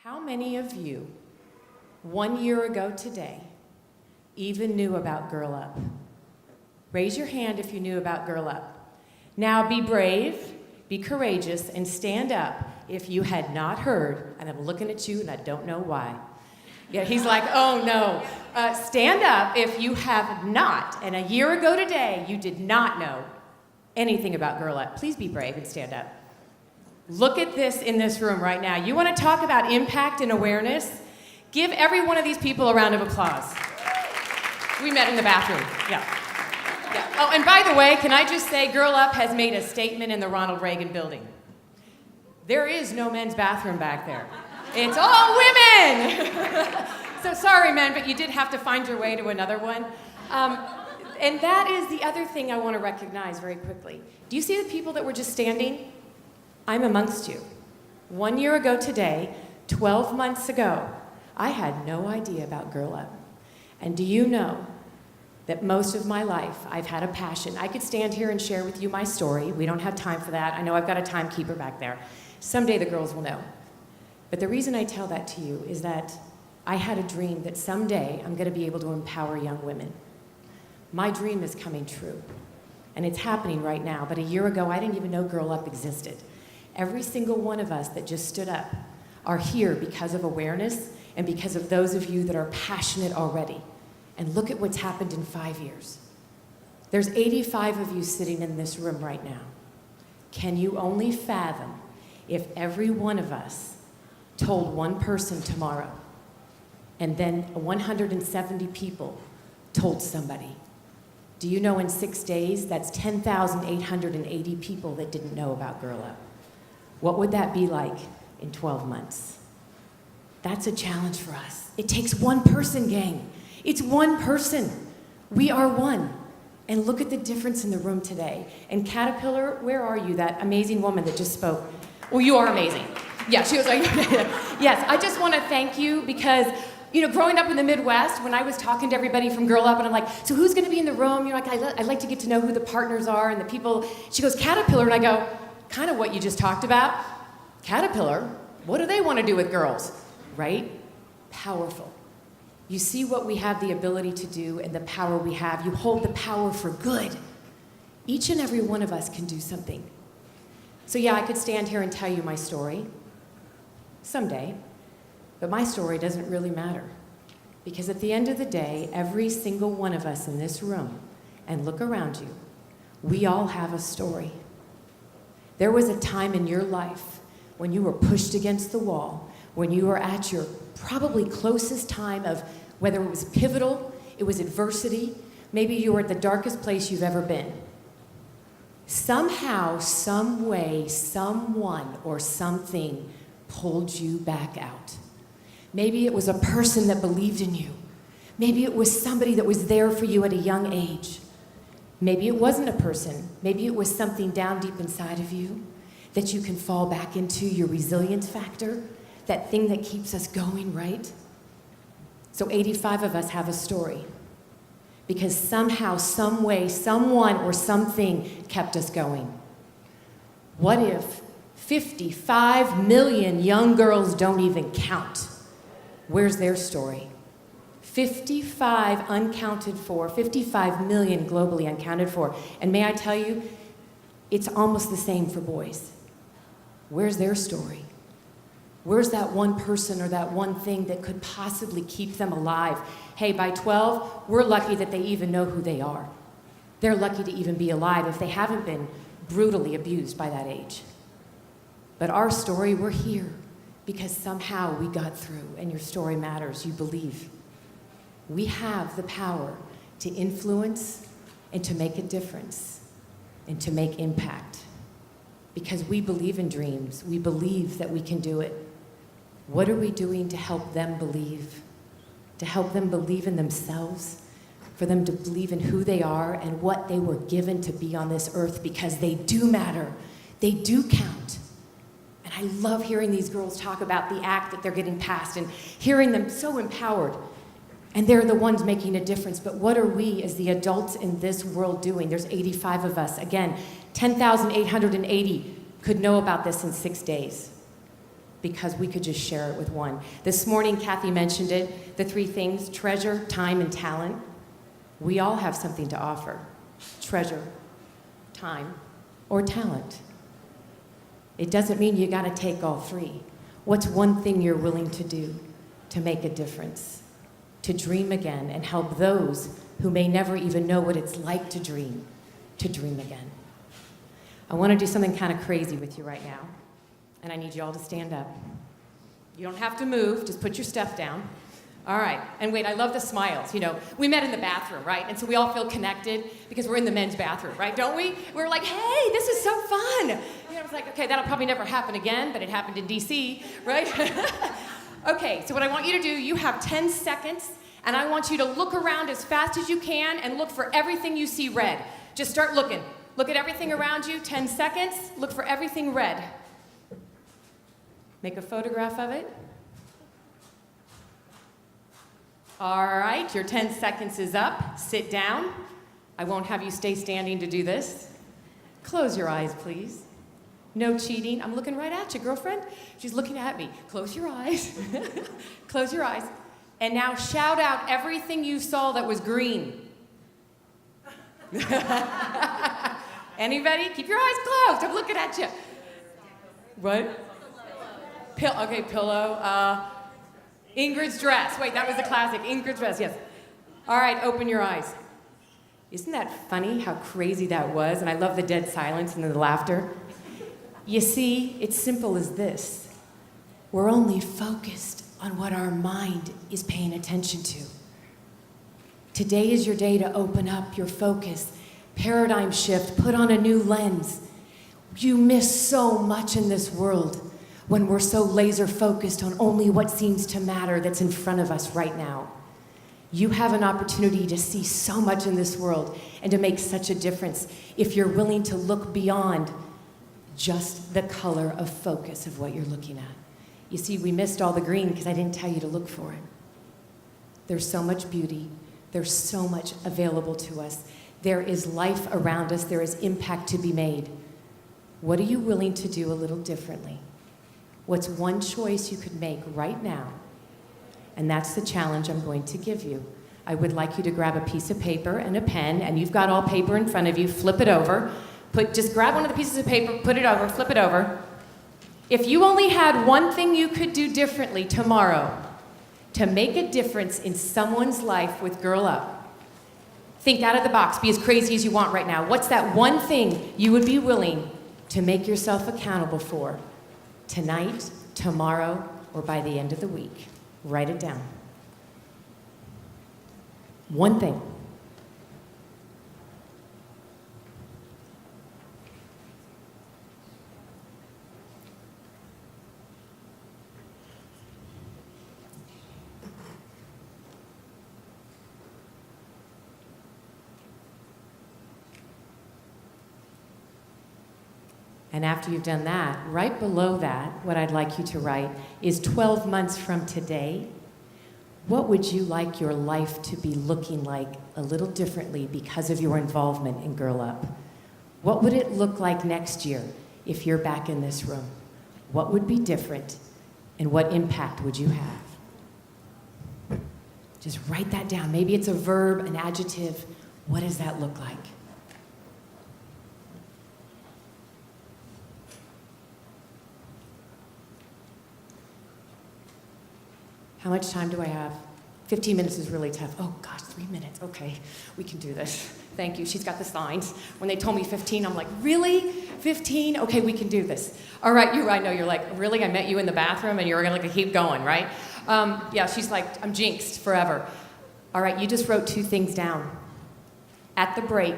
How many of you, 1 year ago today, even knew about Girl Up? Raise your hand if you knew about Girl Up. Now be brave, be courageous, and stand up if you had not heard, and I'm looking at you and I don't know why. Yeah, he's like, oh no. Stand up if you have not, and a year ago today, you did not know anything about Girl Up. Please be brave and stand up. Look at this in this room right now. You want to talk about impact and awareness? Give every one of these people a round of applause. We met in the bathroom. Yeah. Oh, and by the way, can I just say, Girl Up has made a statement in the Ronald Reagan building. There is no men's bathroom back there. It's all women! So sorry, men, but you did have to find your way to another one. And that is the other thing I want to recognize very quickly. Do you see the people that were just standing? I'm amongst you. 1 year ago today, 12 months ago, I had no idea about Girl Up. And do you know that most of my life I've had a passion? I could stand here and share with you my story. We don't have time for that. I know I've got a timekeeper back there. Someday the girls will know. But the reason I tell that to you is that I had a dream that someday I'm going to be able to empower young women. My dream is coming true, and it's happening right now. But a year ago, I didn't even know Girl Up existed. Every single one of us that just stood up are here because of awareness and because of those of you that are passionate already. And look at what's happened in 5 years. There's 85 of you sitting in this room right now. Can you only fathom if every one of us told one person tomorrow, and then 170 people told somebody? Do you know in 6 days, that's 10,880 people that didn't know about Girl Up? What would that be like in 12 months? That's a challenge for us. It takes one person, gang. It's one person. We are one. And look at the difference in the room today. And Caterpillar, where are you, that amazing woman that just spoke? Well, you are amazing. Yeah, she was like, yes, I just want to thank you because, you know, growing up in the Midwest, when I was talking to everybody from Girl Up, and I'm like, so who's going to be in the room? You're like, I'd like to get to know who the partners are and the people. She goes, Caterpillar, and I go, kind of what you just talked about. Caterpillar, what do they want to do with girls? Right? Powerful. You see what we have the ability to do and the power we have. You hold the power for good. Each and every one of us can do something. So yeah, I could stand here and tell you my story someday, but my story doesn't really matter. Because at the end of the day, every single one of us in this room, and look around you, we all have a story. There was a time in your life when you were pushed against the wall, when you were at your probably closest time of whether it was pivotal, it was adversity, maybe you were at the darkest place you've ever been. Somehow, some way, someone or something pulled you back out. Maybe it was a person that believed in you. Maybe it was somebody that was there for you at a young age. Maybe it wasn't a person. Maybe it was something down deep inside of you that you can fall back into, your resilience factor, that thing that keeps us going, right? So 85 of us have a story because somehow, some way, someone or something kept us going. What if 55 million young girls don't even count? Where's their story? 55 uncounted for, 55 million globally uncounted for. And may I tell you, it's almost the same for boys. Where's their story? Where's that one person or that one thing that could possibly keep them alive? Hey, by 12, we're lucky that they even know who they are. They're lucky to even be alive if they haven't been brutally abused by that age. But our story, we're here because somehow we got through, and your story matters, you believe. We have the power to influence and to make a difference and to make impact because we believe in dreams. We believe that we can do it. What are we doing to help them believe? To help them believe in themselves, for them to believe in who they are and what they were given to be on this earth because they do matter. They do count. And I love hearing these girls talk about the act that they're getting past and hearing them so empowered. And they're the ones making a difference. But what are we as the adults in this world doing? There's 85 of us. Again, 10,880 could know about this in 6 days. because we could just share it with one. This morning, Kathy mentioned it, the 3 things: treasure, time, and talent. We all have something to offer: treasure, time, or talent. It doesn't mean you gotta take all 3. What's one thing you're willing to do to make a difference? To dream again and help those who may never even know what it's like to dream again. I wanna do something kind of crazy with you right now, and I need you all to stand up. You don't have to move, just put your stuff down. All right, and wait, I love the smiles. You know, we met in the bathroom, right? And so we all feel connected because we're in the men's bathroom, right? Don't we? We're like, hey, this is so fun. You know, it's like, okay, that'll probably never happen again, but it happened in DC, right? Okay, so what I want you to do, you have 10 seconds, and I want you to look around as fast as you can and look for everything you see red. Just start looking. Look at everything around you, 10 seconds, look for everything red. Make a photograph of it. All right, your 10 seconds is up. Sit down. I won't have you stay standing to do this. Close your eyes, please. No cheating. I'm looking right at you, girlfriend. She's looking at me. Close your eyes. Close your eyes. And now shout out everything you saw that was green. Anybody? Keep your eyes closed. I'm looking at you. What? Okay, pillow. Ingrid's dress. Wait, that was the classic. Ingrid's dress, yes. All right, open your eyes. Isn't that funny how crazy that was? And I love the dead silence and the laughter. You see, it's simple as this. We're only focused on what our mind is paying attention to. Today is your day to open up your focus, paradigm shift, put on a new lens. You miss so much in this world when we're so laser focused on only what seems to matter that's in front of us right now. You have an opportunity to see so much in this world and to make such a difference if you're willing to look beyond just the color of focus of what you're looking at. You see, we missed all the green because I didn't tell you to look for it. There's so much beauty. There's so much available to us. There is life around us. There is impact to be made. What are you willing to do a little differently? What's one choice you could make right now? And that's the challenge I'm going to give you. I would like you to grab a piece of paper and a pen, and you've got all paper in front of you. Flip it over. Just grab one of the pieces of paper, put it over, flip it over. If you only had one thing you could do differently tomorrow to make a difference in someone's life with Girl Up, think out of the box. Be as crazy as you want right now. What's that one thing you would be willing to make yourself accountable for tonight, tomorrow, or by the end of the week? Write it down. One thing. And after you've done that, right below that, what I'd like you to write is 12 months from today, what would you like your life to be looking like a little differently because of your involvement in Girl Up? What would it look like next year if you're back in this room? What would be different, and what impact would you have? Just write that down. Maybe it's a verb, an adjective. What does that look like? How much time do I have? 15 minutes is really tough. Oh gosh, 3 minutes. Okay, we can do this. Thank you. She's got the signs. When they told me 15, I'm like, really? 15? Okay, we can do this. All right, I know you're like, really? I met you in the bathroom and you're gonna keep going, right? Yeah, she's like, I'm jinxed forever. All right, you just wrote 2 things down. At the break,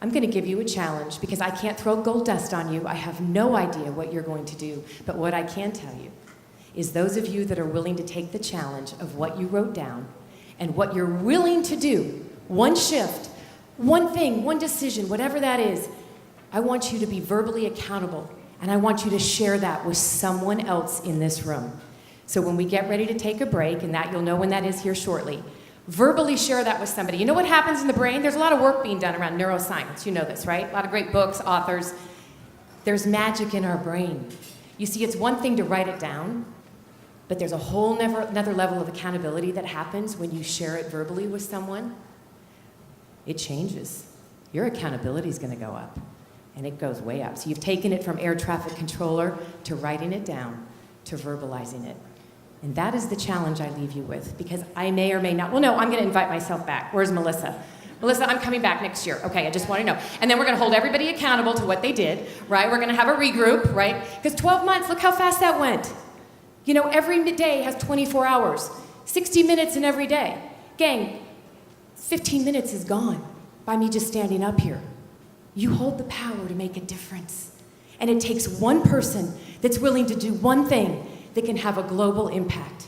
I'm gonna give you a challenge because I can't throw gold dust on you. I have no idea what you're going to do, but what I can tell you is those of you that are willing to take the challenge of what you wrote down and what you're willing to do, one shift, one thing, one decision, whatever that is, I want you to be verbally accountable, and I want you to share that with someone else in this room. So when we get ready to take a break, and that you'll know when that is here shortly, verbally share that with somebody. You know what happens in the brain? There's a lot of work being done around neuroscience. You know this, right? A lot of great books, authors. There's magic in our brain. You see, it's one thing to write it down, but there's a whole another level of accountability that happens when you share it verbally with someone. It changes. Your accountability is going to go up, and it goes way up. So you've taken it from air traffic controller to writing it down to verbalizing it. And that is the challenge I leave you with, because I may or may not, well, no, I'm going to invite myself back. Where's Melissa? Melissa, I'm coming back next year. Okay, I just want to know. And then we're going to hold everybody accountable to what they did, right? We're going to have a regroup, right? Because 12 months, look how fast that went. You know, every day has 24 hours, 60 minutes in every day. Gang, 15 minutes is gone by me just standing up here. You hold the power to make a difference. And it takes one person that's willing to do one thing that can have a global impact.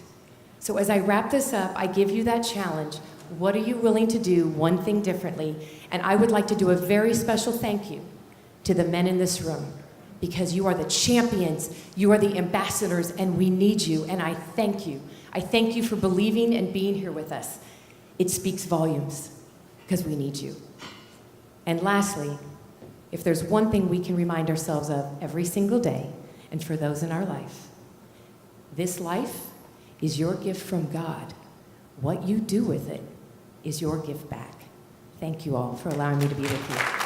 So as I wrap this up, I give you that challenge. What are you willing to do one thing differently? And I would like to do a very special thank you to the men in this room, because you are the champions, you are the ambassadors, and we need you, and I thank you. I thank you for believing and being here with us. It speaks volumes, because we need you. And lastly, if there's one thing we can remind ourselves of every single day, and for those in our life, this life is your gift from God. What you do with it is your gift back. Thank you all for allowing me to be with you.